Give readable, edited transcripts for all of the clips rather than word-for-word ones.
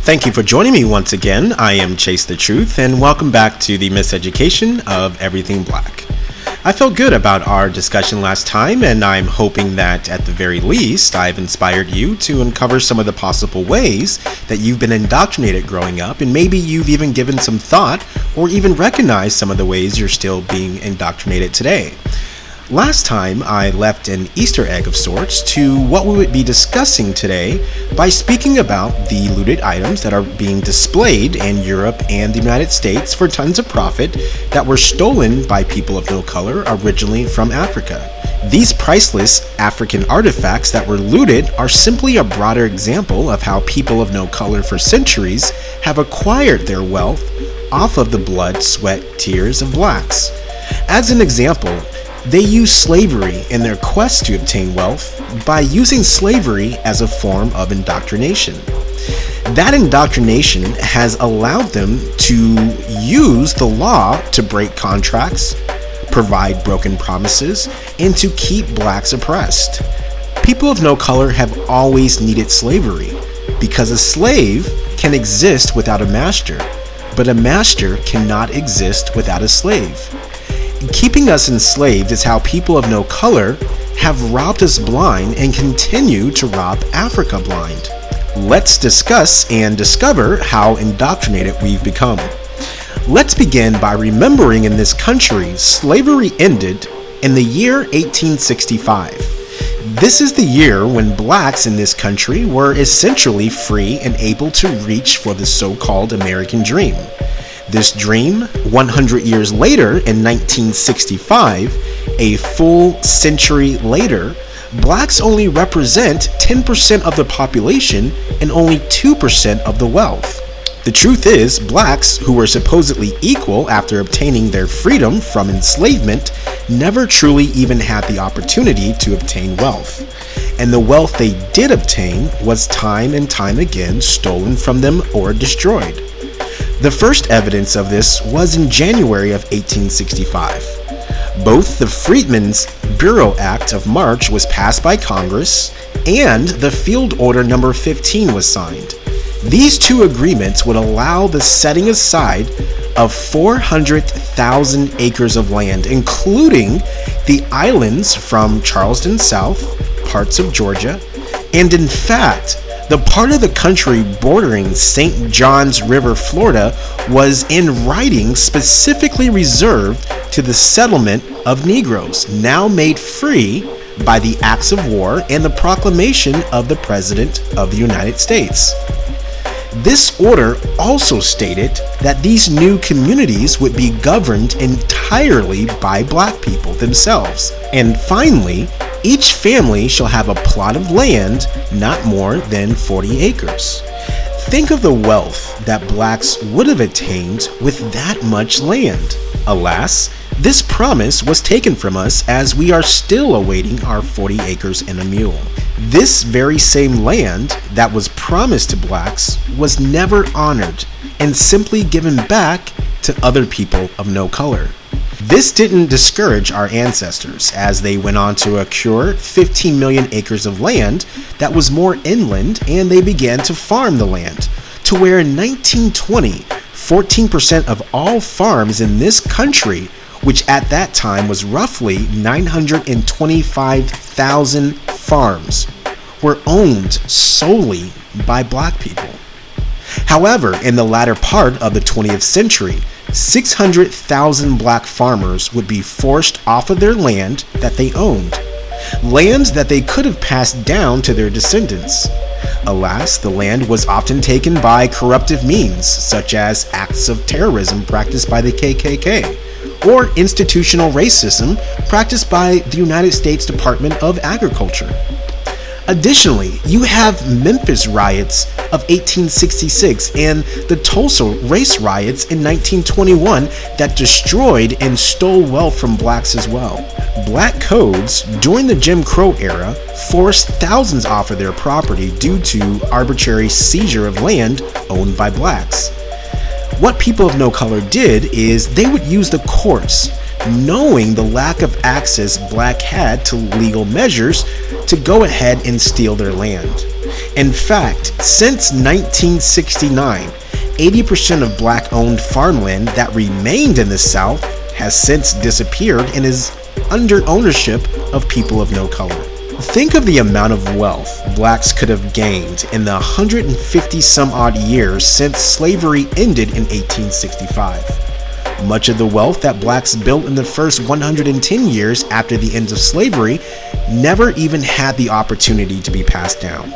Thank you for joining me once again. I am Chase the Truth, and welcome back to the Miseducation of Everything Black. I felt good about our discussion last time, and I'm hoping that at the very least I've inspired you to uncover some of the possible ways that you've been indoctrinated growing up, and maybe you've even given some thought or even recognized some of the ways you're still being indoctrinated today. Last time, I left an Easter egg of sorts to what we would be discussing today by speaking about the looted items that are being displayed in Europe and the United States for tons of profit that were stolen by people of no color originally from Africa. These priceless African artifacts that were looted are simply a broader example of how people of no color for centuries have acquired their wealth off of the blood, sweat, tears of blacks. As an example, they use slavery in their quest to obtain wealth by using slavery as a form of indoctrination. That indoctrination has allowed them to use the law to break contracts, provide broken promises, and to keep blacks oppressed. People of no color have always needed slavery because a slave can exist without a master, but a master cannot exist without a slave. Keeping us enslaved is how people of no color have robbed us blind and continue to rob Africa blind. Let's discuss and discover how indoctrinated we've become. Let's begin by remembering in this country, slavery ended in the year 1865. This is the year when blacks in this country were essentially free and able to reach for the so-called American dream. This dream, 100 years later in 1965, a full century later, blacks only represent 10% of the population and only 2% of the wealth. The truth is, blacks, who were supposedly equal after obtaining their freedom from enslavement, never truly even had the opportunity to obtain wealth. And the wealth they did obtain was time and time again stolen from them or destroyed. The first evidence of this was in January of 1865. Both the Freedmen's Bureau Act of March was passed by Congress, and the Field Order No. 15 was signed. These two agreements would allow the setting aside of 400,000 acres of land, including the islands from Charleston South, parts of Georgia, and in fact, the part of the country bordering St. Johns River, Florida, was in writing specifically reserved to the settlement of Negroes, now made free by the acts of war and the proclamation of the President of the United States. This order also stated that these new communities would be governed entirely by black people themselves. And finally, each family shall have a plot of land not more than 40 acres. Think of the wealth that blacks would have attained with that much land. Alas, this promise was taken from us as we are still awaiting our 40 acres and a mule. This very same land that was promised to blacks was never honored and simply given back to other people of no color. This didn't discourage our ancestors as they went on to accrue 15 million acres of land that was more inland, and they began to farm the land to where in 1920, 14% of all farms in this country, which at that time was roughly 925,000 farms, were owned solely by black people. However, in the latter part of the 20th century, 600,000 black farmers would be forced off of their land that they owned, lands that they could have passed down to their descendants. Alas, the land was often taken by corruptive means, such as acts of terrorism practiced by the KKK, or institutional racism practiced by the United States Department of Agriculture. Additionally, you have Memphis riots of 1866 and the Tulsa race riots in 1921 that destroyed and stole wealth from blacks as well. Black codes during the Jim Crow era forced thousands off of their property due to arbitrary seizure of land owned by blacks. What people of no color did is they would use the courts, knowing the lack of access black had to legal measures, to go ahead and steal their land. In fact, since 1969, 80% of black-owned farmland that remained in the South has since disappeared and is under ownership of people of no color. Think of the amount of wealth blacks could have gained in the 150 some odd years since slavery ended in 1865. Much of the wealth that blacks built in the first 110 years after the end of slavery never even had the opportunity to be passed down.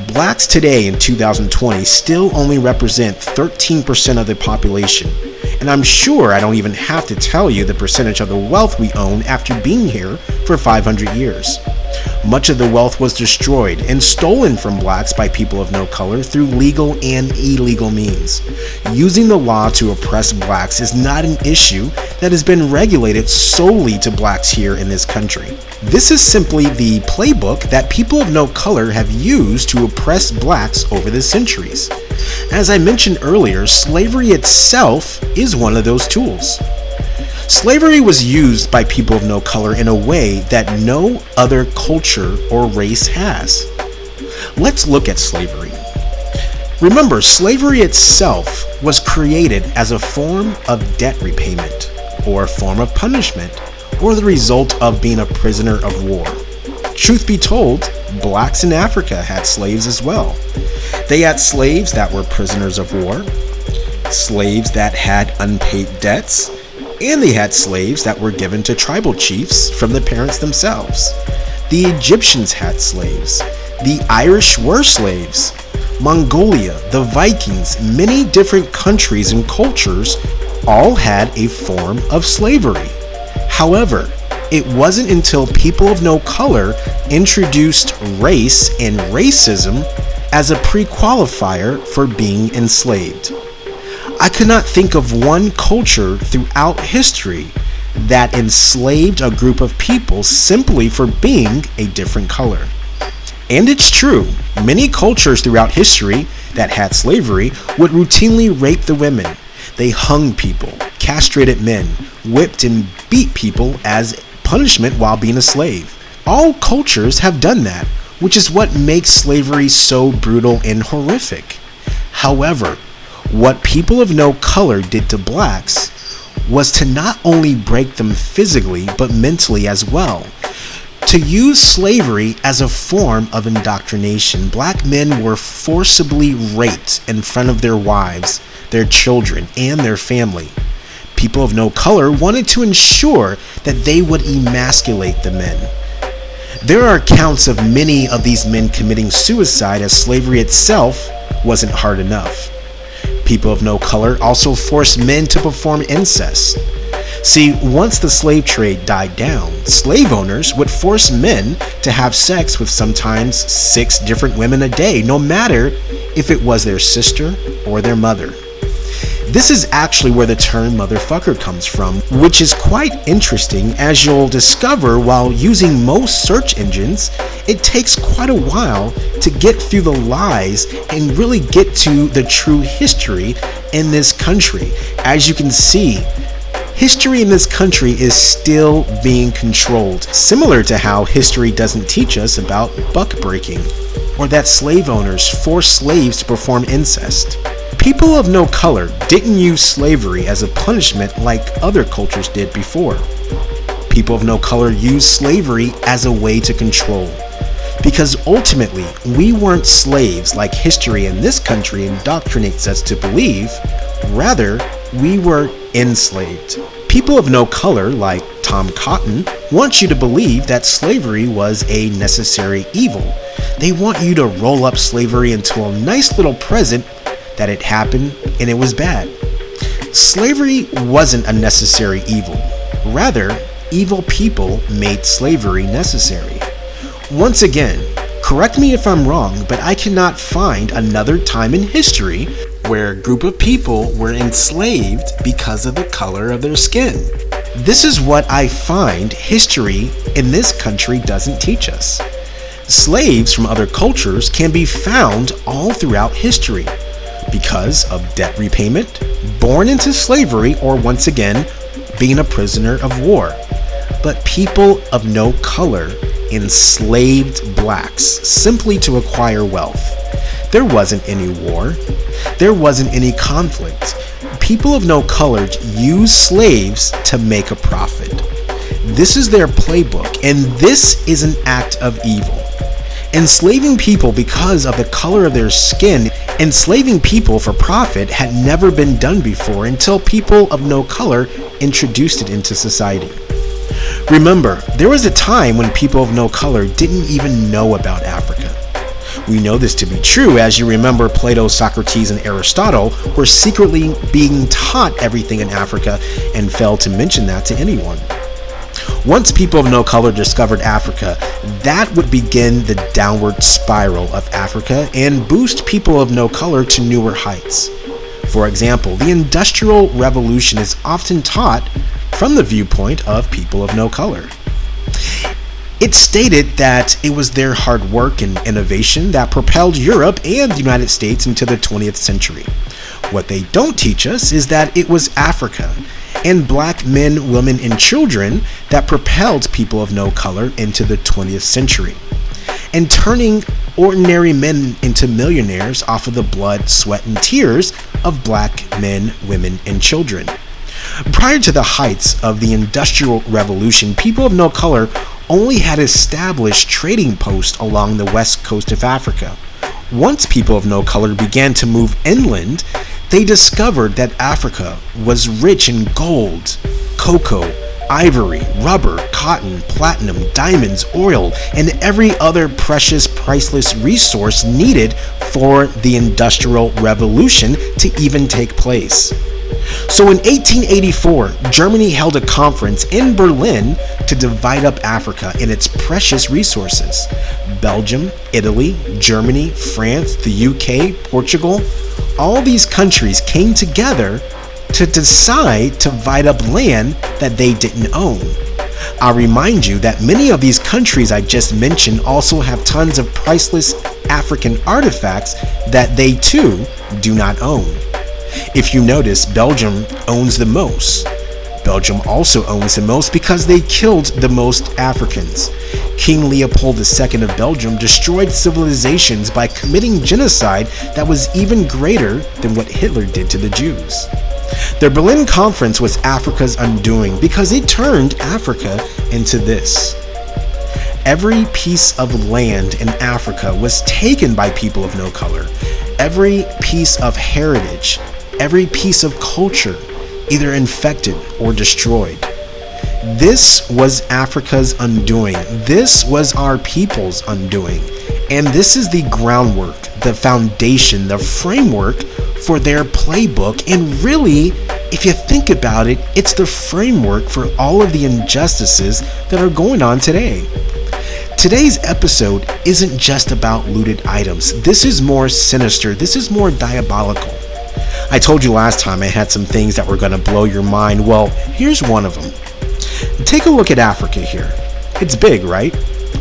Blacks today in 2020 still only represent 13% of the population, and I'm sure I don't even have to tell you the percentage of the wealth we own after being here for 500 years. Much of the wealth was destroyed and stolen from blacks by people of no color through legal and illegal means. Using the law to oppress blacks is not an issue that has been regulated solely to blacks here in this country. This is simply the playbook that people of no color have used to oppress blacks over the centuries. As I mentioned earlier, slavery itself is one of those tools. Slavery was used by people of no color in a way that no other culture or race has. Let's look at slavery. Remember, slavery itself was created as a form of debt repayment, or a form of punishment, or the result of being a prisoner of war. Truth be told, blacks in Africa had slaves as well. They had slaves that were prisoners of war, slaves that had unpaid debts, and they had slaves that were given to tribal chiefs from the parents themselves. The Egyptians had slaves. The Irish were slaves. Mongolia, the Vikings, many different countries and cultures all had a form of slavery. However, it wasn't until people of no color introduced race and racism as a pre-qualifier for being enslaved. I could not think of one culture throughout history that enslaved a group of people simply for being a different color. And it's true, many cultures throughout history that had slavery would routinely rape the women. They hung people, castrated men, whipped and beat people as punishment while being a slave. All cultures have done that, which is what makes slavery so brutal and horrific. However, what people of no color did to blacks was to not only break them physically but mentally as well. To use slavery as a form of indoctrination, black men were forcibly raped in front of their wives, their children, and their family. People of no color wanted to ensure that they would emasculate the men. There are accounts of many of these men committing suicide as slavery itself wasn't hard enough. People of no color also forced men to perform incest. See, once the slave trade died down, slave owners would force men to have sex with sometimes 6 different women a day, no matter if it was their sister or their mother. This is actually where the term motherfucker comes from, which is quite interesting, as you'll discover while using most search engines. It takes quite a while to get through the lies and really get to the true history in this country. As you can see, history in this country is still being controlled, similar to how history doesn't teach us about buck breaking, or that slave owners force slaves to perform incest. People of no color didn't use slavery as a punishment like other cultures did before. People of no color used slavery as a way to control. Because ultimately, we weren't slaves like history in this country indoctrinates us to believe. Rather, we were enslaved. People of no color, like Tom Cotton, want you to believe that slavery was a necessary evil. They want you to roll up slavery into a nice little present that it happened and it was bad. Slavery wasn't a necessary evil. Rather, evil people made slavery necessary. Once again, correct me if I'm wrong, but I cannot find another time in history where a group of people were enslaved because of the color of their skin. This is what I find history in this country doesn't teach us. Slaves from other cultures can be found all throughout history because of debt repayment, born into slavery, or once again, being a prisoner of war. But people of no color enslaved blacks simply to acquire wealth. There wasn't any war. There wasn't any conflict. People of no color used slaves to make a profit. This is their playbook, and this is an act of evil. Enslaving people because of the color of their skin, enslaving people for profit had never been done before until people of no color introduced it into society. Remember, there was a time when people of no color didn't even know about Africa. We know this to be true as you remember Plato, Socrates, and Aristotle were secretly being taught everything in Africa and failed to mention that to anyone. Once people of no color discovered Africa, that would begin the downward spiral of Africa and boost people of no color to newer heights. For example, the Industrial Revolution is often taught from the viewpoint of people of no color. It stated that it was their hard work and innovation that propelled Europe and the United States into the 20th century. What they don't teach us is that it was Africa and black men, women, and children that propelled people of no color into the 20th century, and turning ordinary men into millionaires off of the blood, sweat, and tears of black men, women, and children. Prior to the heights of the Industrial Revolution, people of no color only had established trading posts along the west coast of Africa. Once people of no color began to move inland, they discovered that Africa was rich in gold, cocoa, ivory, rubber, cotton, platinum, diamonds, oil, and every other precious, priceless resource needed for the Industrial Revolution to even take place. So in 1884, Germany held a conference in Berlin to divide up Africa and its precious resources. Belgium, Italy, Germany, France, the UK, Portugal, all these countries came together to decide to divide up land that they didn't own. I'll remind you that many of these countries I just mentioned also have tons of priceless African artifacts that they too do not own. If you notice, Belgium owns the most. Belgium also owns the most because they killed the most Africans. King Leopold II of Belgium destroyed civilizations by committing genocide that was even greater than what Hitler did to the Jews. The Berlin Conference was Africa's undoing because it turned Africa into this. Every piece of land in Africa was taken by people of no color. Every piece of heritage, every piece of culture, either infected or destroyed. This was Africa's undoing. This was our people's undoing. And this is the groundwork, the foundation, the framework for their playbook. And really, if you think about it, it's the framework for all of the injustices that are going on today. Today's episode isn't just about looted items. This is more sinister. This is more diabolical. I told you last time I had some things that were going to blow your mind. Well, here's one of them. Take a look at Africa here. It's big, right?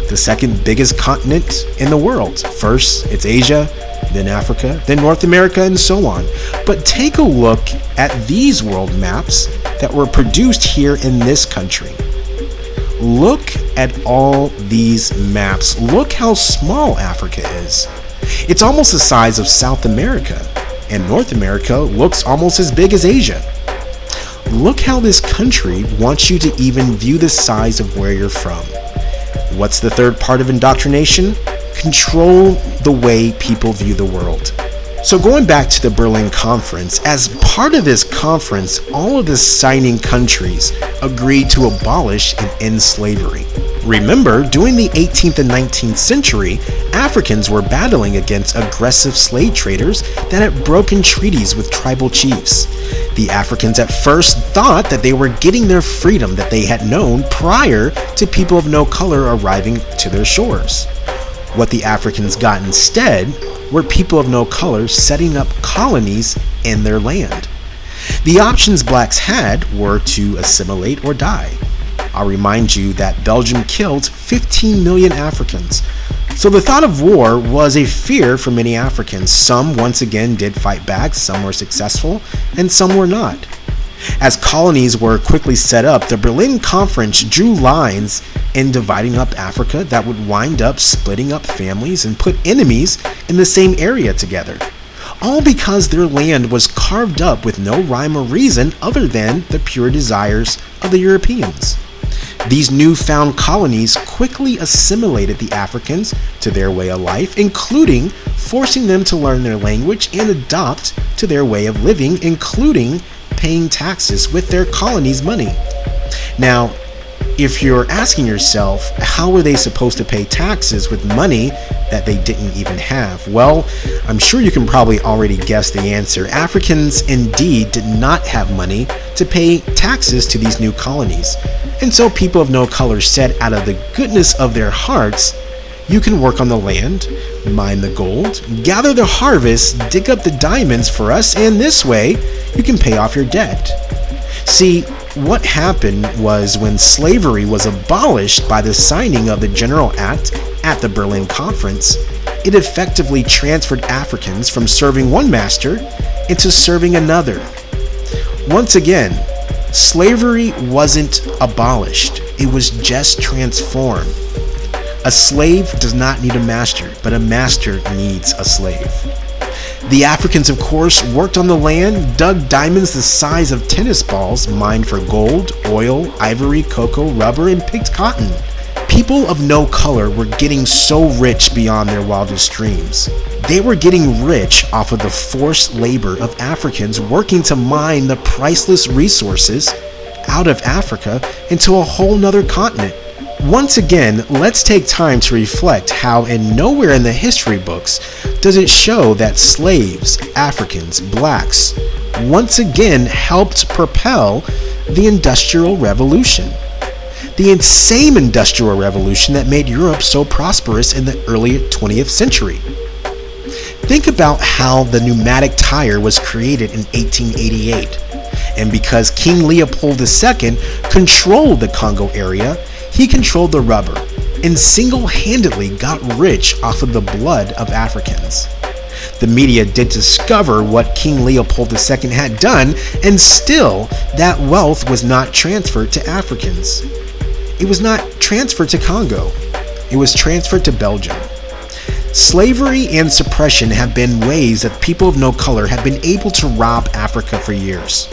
The second biggest continent in the world. First, it's Asia, then Africa, then North America, and so on. But take a look at these world maps that were produced here in this country. Look at all these maps. Look how small Africa is. It's almost the size of South America, and North America looks almost as big as Asia. Look how this country wants you to even view the size of where you're from. What's the third part of indoctrination? Control the way people view the world. So going back to the Berlin Conference, as part of this conference, all of the signing countries agreed to abolish and end slavery. Remember, during the 18th and 19th century, Africans were battling against aggressive slave traders that had broken treaties with tribal chiefs. The Africans at first thought that they were getting their freedom that they had known prior to people of no color arriving to their shores. What the Africans got instead were people of no color setting up colonies in their land. The options blacks had were to assimilate or die. I'll remind you that Belgium killed 15 million Africans. So the thought of war was a fear for many Africans. Some once again did fight back, some were successful, and some were not. As colonies were quickly set up, the Berlin Conference drew lines and dividing up Africa that would wind up splitting up families and put enemies in the same area together. All because their land was carved up with no rhyme or reason other than the pure desires of the Europeans. These newfound colonies quickly assimilated the Africans to their way of life, including forcing them to learn their language and adopt to their way of living, including paying taxes with their colonies' money. Now, if you're asking yourself, how were they supposed to pay taxes with money that they didn't even have? Well, I'm sure you can probably already guess the answer. Africans indeed did not have money to pay taxes to these new colonies. And so people of no color said out of the goodness of their hearts, you can work on the land, mine the gold, gather the harvest, dig up the diamonds for us, and this way you can pay off your debt. See, what happened was when slavery was abolished by the signing of the General Act at the Berlin Conference, it effectively transferred Africans from serving one master into serving another. Once again, slavery wasn't abolished, it was just transformed. A slave does not need a master, but a master needs a slave. The Africans, of course, worked on the land, dug diamonds the size of tennis balls, mined for gold, oil, ivory, cocoa, rubber, and picked cotton. People of no color were getting so rich beyond their wildest dreams. They were getting rich off of the forced labor of Africans working to mine the priceless resources out of Africa into a whole nother continent. Once again, let's take time to reflect how in nowhere in the history books does it show that slaves, Africans, blacks, once again helped propel the Industrial Revolution. The insane Industrial Revolution that made Europe so prosperous in the early 20th century. Think about how the pneumatic tire was created in 1888. And because King Leopold II controlled the Congo area, he controlled the rubber and single-handedly got rich off of the blood of Africans. The media did discover what King Leopold II had done, and still that wealth was not transferred to Africans. It was not transferred to Congo. It was transferred to Belgium. Slavery and suppression have been ways that people of no color have been able to rob Africa for years.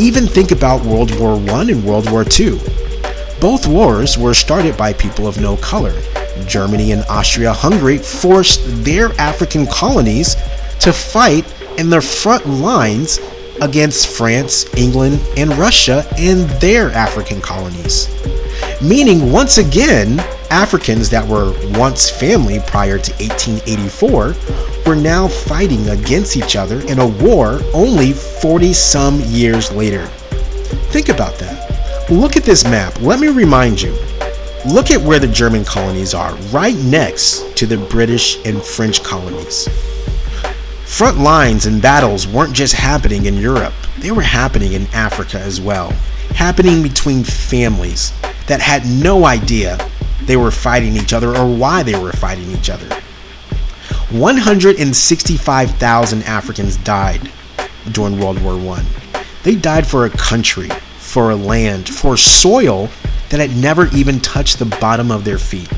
Even think about World War I and World War II. Both wars were started by people of no color. Germany and Austria-Hungary forced their African colonies to fight in the front lines against France, England, and Russia and their African colonies. Meaning, once again, Africans that were once family prior to 1884 were now fighting against each other in a war only 40-some years later. Think about that. Look at this map. Let me remind you. Look at where the German colonies are, right next to the British and French colonies. Front lines and battles weren't just happening in Europe. They were happening in Africa as well. Happening between families that had no idea they were fighting each other or why they were fighting each other. 165,000 Africans died during World War I. They died for a country, for a land, for soil that had never even touched the bottom of their feet.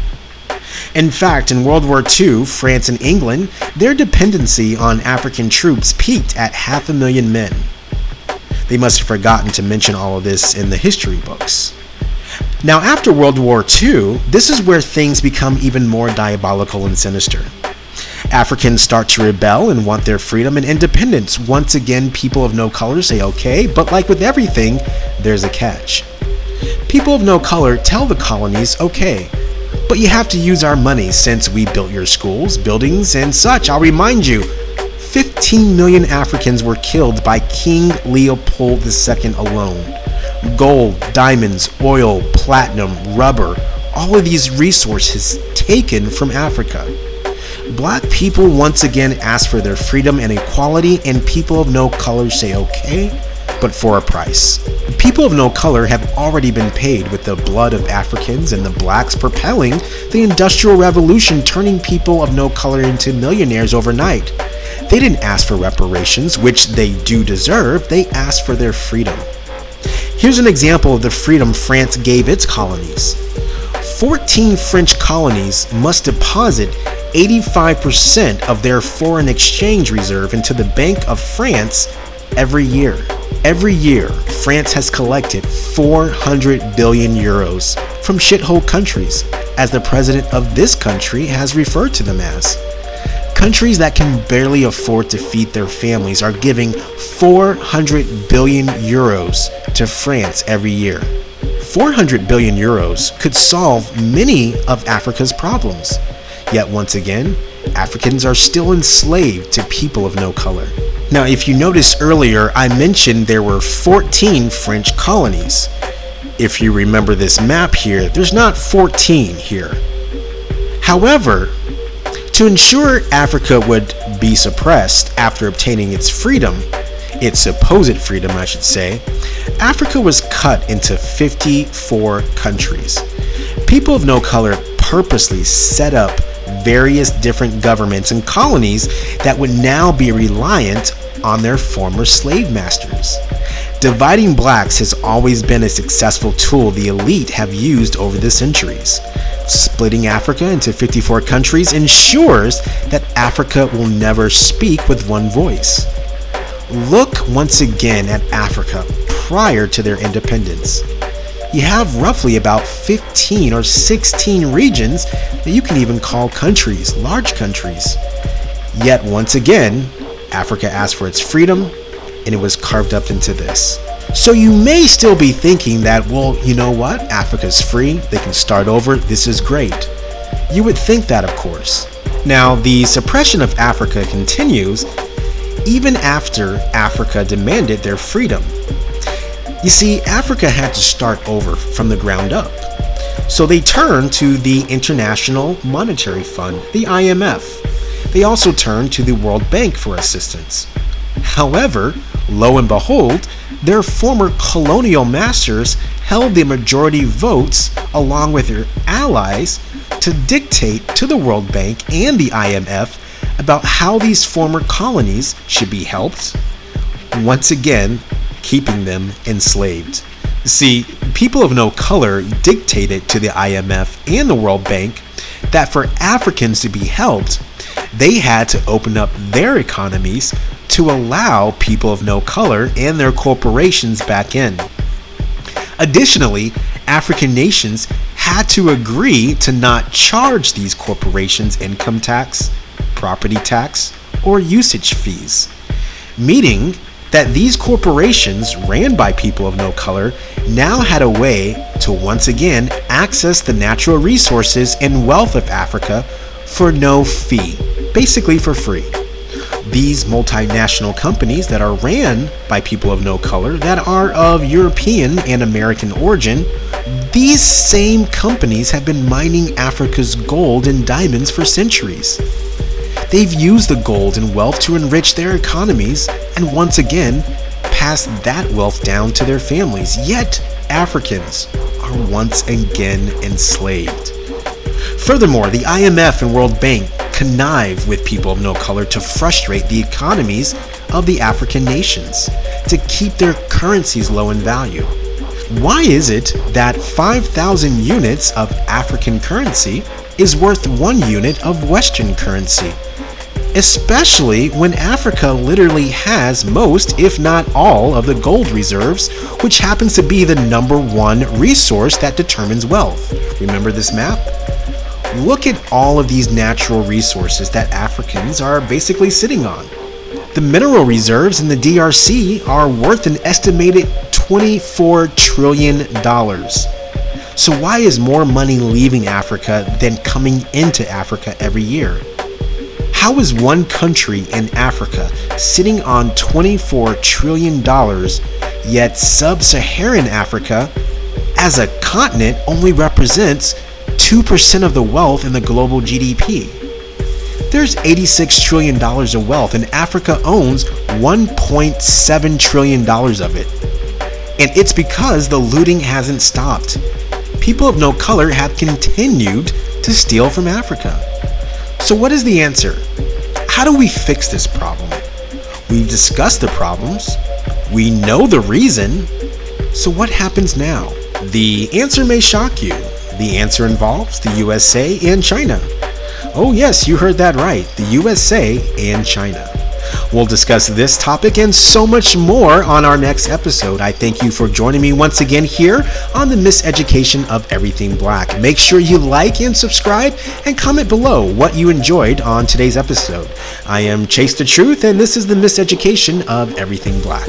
In fact, in World War II, France and England, their dependency on African troops peaked at 500,000 men. They must have forgotten to mention all of this in the history books. Now, after World War II, this is where things become even more diabolical and sinister. Africans start to rebel and want their freedom and independence. Once again, people of no color say okay, but like with everything, there's a catch. People of no color tell the colonies, okay, but you have to use our money since we built your schools, buildings, and such. I'll remind you, 15 million Africans were killed by King Leopold II alone. Gold, diamonds, oil, platinum, rubber, all of these resources taken from Africa. Black people once again ask for their freedom and equality, and people of no color say okay, but for a price. People of no color have already been paid with the blood of Africans and the blacks propelling the Industrial Revolution, turning people of no color into millionaires overnight. They didn't ask for reparations, which they do deserve, they asked for their freedom. Here's an example of the freedom France gave its colonies. 14 French colonies must deposit 85% of their foreign exchange reserve into the Bank of France every year. Every year, France has collected 400 billion euros from shithole countries, as the president of this country has referred to them as. Countries that can barely afford to feed their families are giving 400 billion euros to France every year. 400 billion euros could solve many of Africa's problems. Yet once again, Africans are still enslaved to people of no color. Now, if you noticed earlier, I mentioned there were 14 French colonies. If you remember this map here, there's not 14 here. However, to ensure Africa would be suppressed after obtaining its freedom, its supposed freedom, I should say, Africa was cut into 54 countries. People of no color purposely set up various different governments and colonies that would now be reliant on their former slave masters. Dividing blacks has always been a successful tool the elite have used over the centuries. Splitting Africa into 54 countries ensures that Africa will never speak with one voice. Look once again at Africa prior to their independence. You have roughly about 15 or 16 regions that you can even call countries, large countries. Yet once again, Africa asked for its freedom and it was carved up into this. So you may still be thinking that, well, you know what? Africa's free, they can start over, this is great. You would think that, of course. Now, the suppression of Africa continues even after Africa demanded their freedom. You see, Africa had to start over from the ground up. So they turned to the International Monetary Fund, the IMF. They also turned to the World Bank for assistance. However, lo and behold, their former colonial masters held the majority votes along with their allies to dictate to the World Bank and the IMF about how these former colonies should be helped, once again keeping them enslaved. See, people of no color dictated to the IMF and the World Bank that for Africans to be helped, they had to open up their economies to allow people of no color and their corporations back in. Additionally, African nations had to agree to not charge these corporations income tax, property tax, or usage fees, meaning that these corporations ran by people of no color now had a way to once again access the natural resources and wealth of Africa for no fee, basically for free. These multinational companies that are ran by people of no color that are of European and American origin, these same companies have been mining Africa's gold and diamonds for centuries. They've used the gold and wealth to enrich their economies and once again pass that wealth down to their families. Yet Africans are once again enslaved. Furthermore, the IMF and World Bank connive with people of no color to frustrate the economies of the African nations to keep their currencies low in value. Why is it that 5,000 units of African currency is worth 1 unit of Western currency? Especially when Africa literally has most, if not all, of the gold reserves, which happens to be the #1 resource that determines wealth. Remember this map? Look at all of these natural resources that Africans are basically sitting on. The mineral reserves in the DRC are worth an estimated $24 trillion. So why is more money leaving Africa than coming into Africa every year? How is one country in Africa sitting on $24 trillion, yet sub-Saharan Africa as a continent only represents 2% of the wealth in the global GDP? There's $86 trillion of wealth and Africa owns $1.7 trillion of it. And it's because the looting hasn't stopped. People of no color have continued to steal from Africa. So what is the answer? How do we fix this problem? We've discussed the problems. We know the reason. So what happens now? The answer may shock you. The answer involves the USA and China. Oh yes, you heard that right, the USA and China. We'll discuss this topic and so much more on our next episode. I thank you for joining me once again here on the Miseducation of Everything Black. Make sure you like and subscribe and comment below what you enjoyed on today's episode. I am Chase the Truth, and this is the Miseducation of Everything Black.